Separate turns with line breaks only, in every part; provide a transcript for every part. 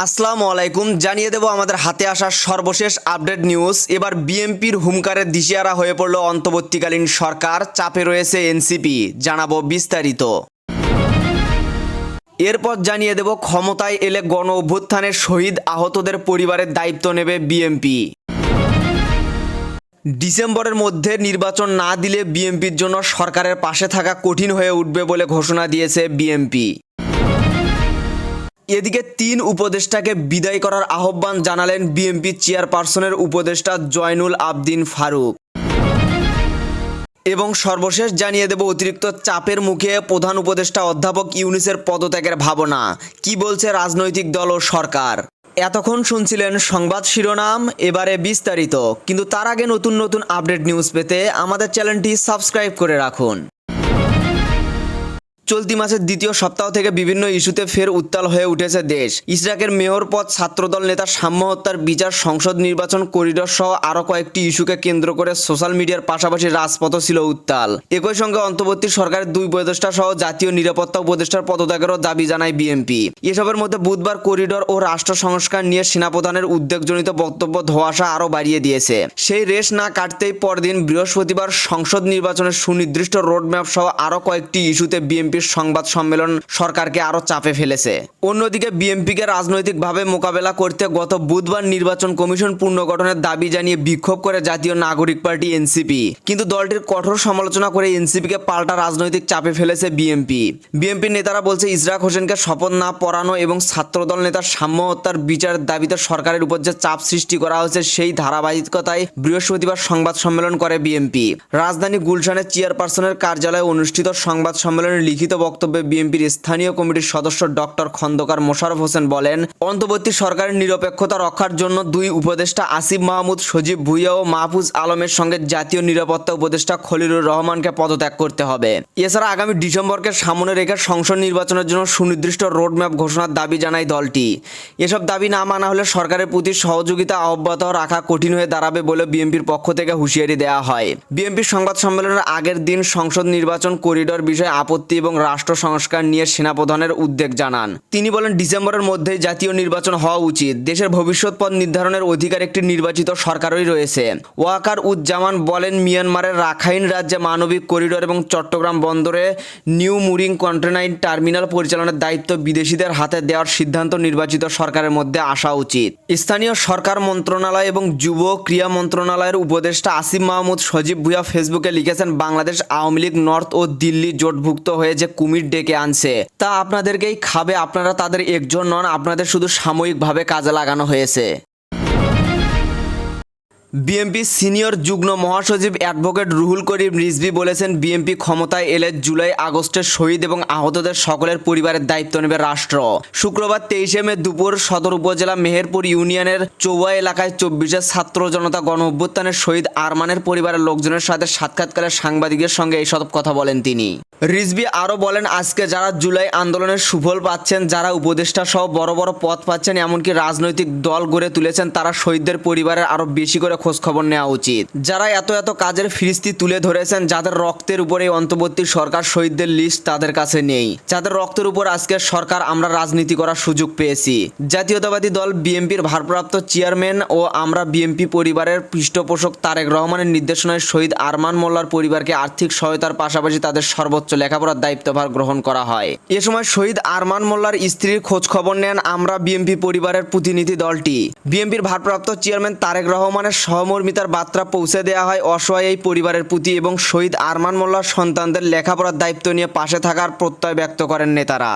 আসসালামু আলাইকুম। জানিয়ে দেব আমাদের হাতে আসা সর্বশেষ আপডেট নিউজ। এবার বিএনপির হুঙ্কারে দিশেহারা হয়ে পড়ল অন্তর্বর্তীকালীন সরকার, চাপে রয়েছে এনসিপি, জানাবো বিস্তারিত। এরপর জানিয়ে দেব ক্ষমতায় এলে গণ অভ্যুত্থানের শহীদ আহতদের পরিবারের দায়িত্ব নেবে বিএনপি। ডিসেম্বরের মধ্যে নির্বাচন না দিলে বিএনপির জন্য সরকারের পাশে থাকা কঠিন হয়ে উঠবে বলে ঘোষণা দিয়েছে বিএনপি। এদিকে ৩ উপদেষ্টাকে বিদায় করার আহ্বান জানালেন বিএনপি চেয়ারপারসনের উপদেষ্টা জয়নুল আবদিন ফারুক। এবং সর্বশেষ জানিয়ে দেব অতিরিক্ত চাপের মুখে প্রধান উপদেষ্টা অধ্যাপক ইউনূসের পদত্যাগের ভাবনা, কি বলছে রাজনৈতিক দল ও সরকার। এতক্ষণ শুনছিলেন সংবাদ শিরোনাম, এবারে বিস্তারিত। কিন্তু তার আগে নতুন নতুন আপডেট নিউজ পেতে আমাদের চ্যানেলটি সাবস্ক্রাইব করে রাখুন। চলতি মাসের দ্বিতীয় সপ্তাহ থেকে বিভিন্ন ইস্যুতে ফের উত্তাল হয়ে উঠেছে দেশ। ইসরাকের মেয়র পদ, ছাত্রদল নেতা সাম্য হত্যার বিচার, সংসদ নির্বাচন, করিডোর সহ আরও কয়েকটি ইস্যুকে কেন্দ্র করে সোশ্যাল মিডিয়ার পাশাপাশি রাজপথও ছিল উত্তাল। একই সঙ্গে অন্তর্বর্তী সরকারের 2 উপদেষ্টা সহ জাতীয় নিরাপত্তা উপদেষ্টার পদত্যাগেরও দাবি জানায় বিএনপি। এসবের মধ্যে বুধবার করিডোর ও রাষ্ট্র সংস্কার নিয়ে সেনাপ্রধানের উদ্বেগজনিত বক্তব্য ধোঁয়াশা আরও বাড়িয়ে দিয়েছে। সেই রেশ না কাটতেই পরদিন বৃহস্পতিবার সংসদ নির্বাচনের সুনির্দিষ্ট রোডম্যাপ সহ আরও কয়েকটি ইস্যুতে বিএনপির সংবাদ সম্মেলন সরকারকে আরো চাপে ফেলেছে। অন্যদিকে বিএনপিকে রাজনৈতিকভাবে মোকাবেলা করতে গত বুধবার নির্বাচন কমিশন পুনর্গঠনের দাবি জানিয়ে বিক্ষোভ করে জাতীয় নাগরিক পার্টি এনসিপি। কিন্তু দলটির কঠোর সমালোচনা করে এনসিপিকে পাল্টা রাজনৈতিক চাপে ফেলেছে বিএনপি। বিএনপির নেতারা বলছে ইসরাক হোসেনকে শপথ না পড়ানো এবং ছাত্রদল নেতা সাম্য হত্যার বিচারের দাবিতে সরকারের উপর যে চাপ সৃষ্টি করা হয়েছে সেই ধারাবাহিকতায় বৃহস্পতিবার সংবাদ সম্মেলন করে বিএনপি। রাজধানী গুলশানের চেয়ারপারসনের কার্যালয়ে অনুষ্ঠিত সংবাদ সম্মেলনে লিখিত বক্তব্যে বিএনপির স্থানীয় কমিটির সদস্য ডক্টর খন্দকার মোশাররফ হোসেন বলেন, অন্তর্বর্তী সরকারের নিরপেক্ষতা রক্ষার জন্য 2 উপদেষ্টা আসিফ মাহমুদ, সজীব ভুঁইয়া ও মাহফুজ আলমের সঙ্গে জাতীয় নিরাপত্তা উপদেষ্টা খলিলুর রহমানকে পদত্যাগ করতে হবে। এছাড়া আগামী ডিসেম্বরকে সামনে রেখে সংসদ নির্বাচনের জন্য সুনির্দিষ্ট রোডম্যাপ ঘোষণার দাবি জানায় দলটি। এসব দাবি না মানা হলে সরকারের প্রতি সহযোগিতা অব্যাহত রাখা কঠিন হয়ে দাঁড়াবে বলে বিএনপির পক্ষ থেকে হুঁশিয়ারি দেওয়া হয়। বিএনপির সংবাদ সম্মেলনের আগের দিন সংসদ নির্বাচন, করিডোর বিষয়ে আপত্তি এবং রাষ্ট্র সংস্কার নিয়ে সেনাপ্রধানের উদ্বেগ জানান। তিনি বলেন, ডিসেম্বরের মধ্যেই জাতীয় নির্বাচন হওয়া উচিত। দেশের ভবিষ্যৎ পথ নির্ধারণের অধিকার একটি নির্বাচিত সরকারই রয়েছে। ওয়াকার উজ্জামান বলেন, মিয়ানমারের রাখাইন রাজ্যে মানবিক করিডোর এবং চট্টগ্রাম বন্দরে নিউ মুরিং কন্টেইনার টার্মিনাল পরিচালনার দায়িত্ব বিদেশিদের হাতে দেওয়ার সিদ্ধান্ত নির্বাচিত সরকারের মধ্যে আসা উচিত। স্থানীয় সরকার মন্ত্রণালয় এবং যুব ক্রীড়া মন্ত্রণালয়ের উপদেষ্টা আসিফ মাহমুদ, সজীব ভুঁইয়া ফেসবুকে লিখেছেন, বাংলাদেশ আওয়ামী লীগ নর্থ ও দিল্লি জোটভুক্ত হয়ে যে কুমির ডেকে আনছে তা আপনাদেরকেই খাবে। আপনারা তাদের একজন নন, আপনাদের শুধু সাময়িকভাবে কাজে লাগানো হয়েছে। বিএনপি সিনিয়র যুগ্ম মহাসচিব অ্যাডভোকেট রুহুল করিম রিজভী বলেছেন, বিএনপি ক্ষমতায় এলে জুলাই আগস্টের শহীদ এবং আহতদের সকলের পরিবারের দায়িত্ব নেবে রাষ্ট্র। শুক্রবার 23 মে দুপুর সদর উপজেলা মেহেরপুর ইউনিয়নের চৌয়া এলাকায় 24 ছাত্র জনতা গণ অভ্যুত্থানের শহীদ আরমানের পরিবারের লোকজনের সাথে সাক্ষাৎকারে সাংবাদিকদের সঙ্গে এইসব কথা বলেন তিনি। রিজভী আরও বলেন, আজকে যারা জুলাই আন্দোলনের সুফল পাচ্ছেন, যারা উপদেষ্টা সহ বড় বড় পদ পাচ্ছেন, এমনকি রাজনৈতিক দল গড়ে তুলেছেন, তারা শহীদদের পরিবারের আরও বেশি করে খোঁজখবর নেওয়া উচিত। যারা এত এত কাজের ফিরিস্তি তুলে ধরেছেন, যাদের রক্তের উপরে অন্তর্বর্তী সরকার শহীদদের লিস্ট তাদের কাছে নেই, যাদের রক্তের উপর আজকের সরকার আমরা রাজনীতি করার সুযোগ পেয়েছি। জাতীয়তাবাদী দল বিএনপির ভারপ্রাপ্ত চেয়ারম্যান ও আমরা বিএনপি পরিবারের পৃষ্ঠপোষক তারেক রহমানের নির্দেশনায় শহীদ আরমান মোল্লার পরিবারকে আর্থিক সহায়তার পাশাপাশি তাদের সর্বোচ্চ লেখাপড়ার দায়িত্বভার গ্রহণ করা হয়। এ সময় শহীদ আরমান মোল্লার স্ত্রীর খোঁজ খবর নেন আমরা বিএনপি পরিবারের প্রতিনিধি দলটি। বিএনপির ভারপ্রাপ্ত চেয়ারম্যান তারেক রহমানের সহমর্মিতার বার্তা পৌঁছে দেওয়া হয় অসহায় এই পরিবারের প্রতি এবং শহীদ আরমান মোল্লার সন্তানদের লেখাপড়ার দায়িত্ব নিয়ে পাশে থাকার প্রত্যয় ব্যক্ত করেন নেতারা।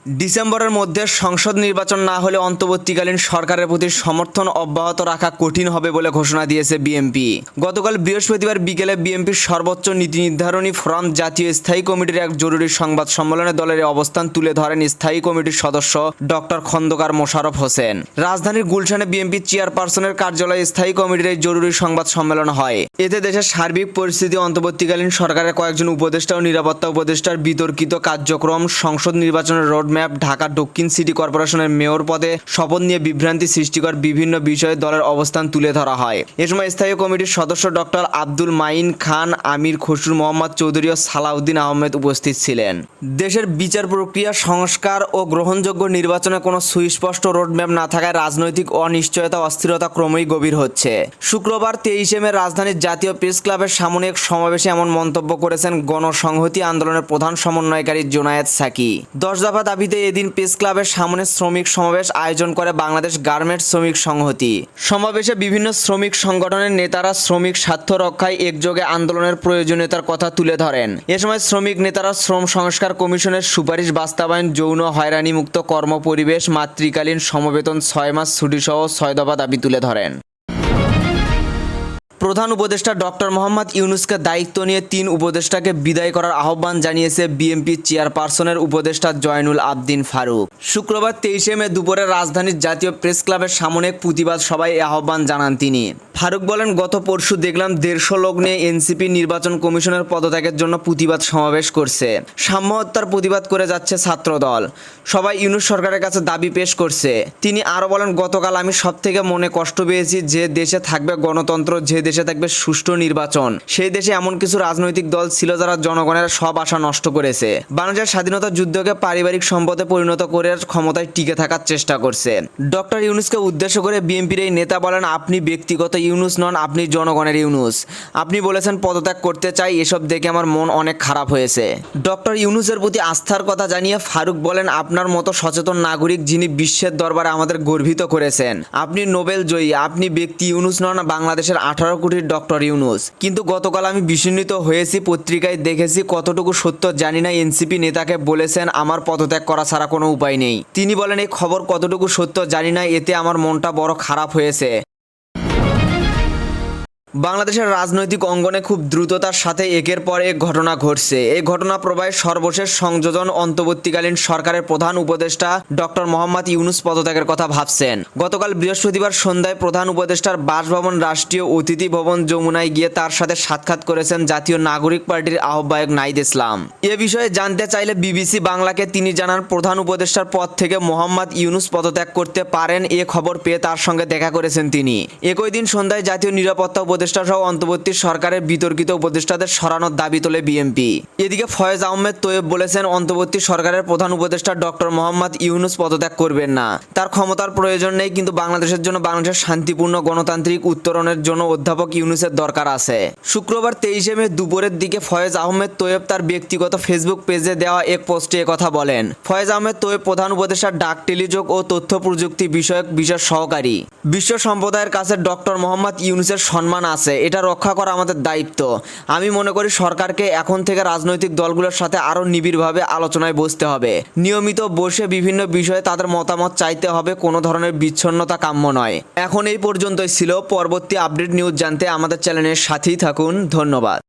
ডিসেম্বরের মধ্যে সংসদ নির্বাচন না হলে অন্তর্বর্তীকালীন সরকারের প্রতি সমর্থন অব্যাহত রাখা কঠিন হবে বলে ঘোষণা দিয়েছে বিএনপি। গতকাল বৃহস্পতিবার বিকেলে বিএনপির সর্বোচ্চ নীতি নির্ধারণী ফোরাম জাতীয় স্থায়ী কমিটির এক জরুরি সংবাদ সম্মেলনে দলের অবস্থান তুলে ধরেন স্থায়ী কমিটির সদস্য ডক্টর খন্দকার মোশাররফ হোসেন। রাজধানীর গুলশানে বিএনপি চেয়ারপারসনের কার্যালয়ে স্থায়ী কমিটির এই জরুরি সংবাদ সম্মেলন হয়। এতে দেশের সার্বিক পরিস্থিতি, অন্তর্বর্তীকালীন সরকারের কয়েকজন উপদেষ্টা ও নিরাপত্তা উপদেষ্টার বিতর্কিত কার্যক্রম, সংসদ নির্বাচনের রোড রোডম্যাপ, ঢাকা দক্ষিণ সিটি কর্পোরেশনের মেয়র পদে শপথ নিয়ে বিভ্রান্তি সৃষ্টিকর বিভিন্ন বিষয়ে দলের অবস্থান তুলে ধরা হয়। এ সময় স্থায়ী কমিটির সদস্য ডক্টর আব্দুল মাইন খান, আমির খসরু মোহাম্মদ চৌধুরী ও সালাউদ্দিন আহমেদ উপস্থিত ছিলেন। দেশের বিচার প্রক্রিয়া সংস্কার ও গ্রহণযোগ্য নির্বাচনে কোনো সুস্পষ্ট রোডম্যাপ না থাকায় রাজনৈতিক অনিশ্চয়তা, অস্থিরতা ক্রমেই গভীর হচ্ছে। শুক্রবার 23 মে রাজধানীর জাতীয় প্রেস ক্লাবের সামনে এক সমাবেশে এমন মন্তব্য করেছেন গণসংহতি আন্দোলনের প্রধান সমন্বয়কারী জোনায়েদ সাকি। 10 দফা দাবিতে এদিন প্রেস ক্লাবের সামনে শ্রমিক সমাবেশ আয়োজন করে বাংলাদেশ গার্মেন্টস শ্রমিক সংহতি। সমাবেশে বিভিন্ন শ্রমিক সংগঠনের নেতারা শ্রমিক স্বার্থ রক্ষায় একযোগে আন্দোলনের প্রয়োজনীয়তার কথা তুলে ধরেন। এ সময় শ্রমিক নেতারা শ্রম সংস্কার কমিশনের সুপারিশ বাস্তবায়ন, যৌন হয়রানিমুক্ত কর্মপরিবেশ, মাতৃকালীন সমবেতন, 6 মাস ছুটিসহ 6 দফা দাবি তুলে ধরেন। প্রধান উপদেষ্টা ডক্টর মোহাম্মদ ইউনূসকে দায়িত্ব নিয়ে 3 উপদেষ্টাকে বিদায় করার আহ্বান জানিয়েছে বিএনপি চেয়ারপারসনের উপদেষ্টা জয়নুল আবদিন ফারুক। শুক্রবার 23 মে দুপুরে রাজধানীর জাতীয় প্রেস ক্লাবের সামনে প্রতিবাদ সভায় এই আহ্বান জানান তিনি। ফারুক বলেন, গত পরশু দেখলাম 150 লোক নিয়ে এনসিপি নির্বাচন কমিশনের পদত্যাগের জন্য প্রতিবাদ সমাবেশ করছে। সাম্য হত্যার প্রতিবাদ করে যাচ্ছে ছাত্রদল। সবাই ইউনূস সরকারের কাছে দাবি পেশ করছে। তিনি আরও বলেন, গতকাল আমি সবথেকে মনে কষ্ট পেয়েছি যে দেশে থাকবে গণতন্ত্র, যে দেশে থাকবে সুষ্ঠু নির্বাচন, সেই দেশে এমন কিছু রাজনৈতিক দল ছিল যারা জনগণের সব আশা নষ্ট করেছে। বাংলাদেশের স্বাধীনতা যুদ্ধকে পারিবারিক সম্পদে পরিণত করে ক্ষমতায় টিকে থাকার চেষ্টা করছে। ডক্টর ইউনূসকে উদ্দেশ্য করে বিএনপির এই নেতা বলেন, আপনি ব্যক্তিগত ইউনূস নন, আপনি জনগণের ইউনূস। আপনি বলেছেন পদত্যাগ করতে চাই, এসব দেখে আমার মন অনেক খারাপ হয়েছে। ডক্টর ইউনূসের প্রতি আস্থার কথা জানিয়ে ফারুক বলেন, আপনার মতো সচেতন নাগরিক যিনি বিশ্বের দরবারে আমাদের গর্বিত করেছেন। আপনি নোবেল জয়ী, আপনি ব্যক্তি ইউনূস নন, বাংলাদেশের 18 কোটির ডক্টর ইউনূস। কিন্তু গতকাল আমি বিস্মিত হয়েছি, পত্রিকায় দেখেছি, কতটুকু সত্য জানি না, এনসিপি নেতাকে বলেছেন আমার পদত্যাগ করা ছাড়া কোনো উপায় নেই। তিনি বলেন, এই খবর কতটুকু সত্য জানি না, এতে আমার মনটা বড় খারাপ হয়েছে। বাংলাদেশের রাজনৈতিক অঙ্গনে খুব দ্রুততার সাথে একের পর এক ঘটনা ঘটছে। এই ঘটনা প্রবাহের সর্বশেষ সংযোজন অন্তর্বর্তীকালীন সরকারের প্রধান উপদেষ্টা ডক্টর মোহাম্মদ ইউনূস পদত্যাগের কথা ভাবছেন। গতকাল বৃহস্পতিবার সন্ধ্যায় প্রধান উপদেষ্টার বাসভবন রাষ্ট্রীয় অতিথি ভবন যমুনায় গিয়ে তার সাথে সাক্ষাৎ করেছেন জাতীয় নাগরিক পার্টির আহ্বায়ক নাহিদ ইসলাম। এ বিষয়ে জানতে চাইলে বিবিসি বাংলাকে তিনি জানান, প্রধান উপদেষ্টার পদ থেকে মোহাম্মদ ইউনূস পদত্যাগ করতে পারেন এ খবর পেয়ে তার সঙ্গে দেখা করেছেন তিনি। একই দিন সন্ধ্যায় জাতীয় নিরাপত্তা উপদেষ্টা সহ অন্তর্বর্তী সরকারের বিতর্কিত উপদেষ্টাদের সরানোর দাবি তোলে বিএনপি। এদিকে ফয়েজ আহমেদ তৈয়ব বলেছেন, অন্তর্বর্তী সরকারের প্রধান উপদেষ্টা ডক্টর মোহাম্মদ ইউনূস পদত্যাগ করবেন না। তার ক্ষমতার প্রয়োজন নেই, কিন্তু বাংলাদেশের জন্য, বাংলাদেশের শান্তিপূর্ণ গণতান্ত্রিক উত্তরণের জন্য অধ্যাপক ইউনূসের দরকার আছে। শুক্রবার 23 মে দুপুরের দিকে ফয়েজ আহমেদ তৈয়ব তার ব্যক্তিগত ফেসবুক পেজে দেওয়া এক পোস্টে একথা বলেন। ফয়েজ আহমেদ তৈয়ব প্রধান উপদেষ্টা ডাক, টেলিযোগ ও তথ্য প্রযুক্তি বিষয়ক বিশেষ সহকারী। বিশ্ব সম্প্রদায়ের কাছে ডক্টর মোহাম্মদ ইউনূসের সম্মান আছে, এটা রক্ষা করা আমাদের দায়িত্ব। আমি মনে করি সরকারকে এখন থেকে রাজনৈতিক দলগুলোর সাথে আরও নিবিড়ভাবে আলোচনায় বসতে হবে। নিয়মিত বসে বিভিন্ন বিষয়ে তাদের মতামত চাইতে হবে, কোনো ধরনের বিচ্ছিন্নতা কাম্য নয়। এখন এই পর্যন্তই ছিল। পরবর্তী আপডেট নিউজ জানতে আমাদের চ্যানেলের সাথেই থাকুন। ধন্যবাদ।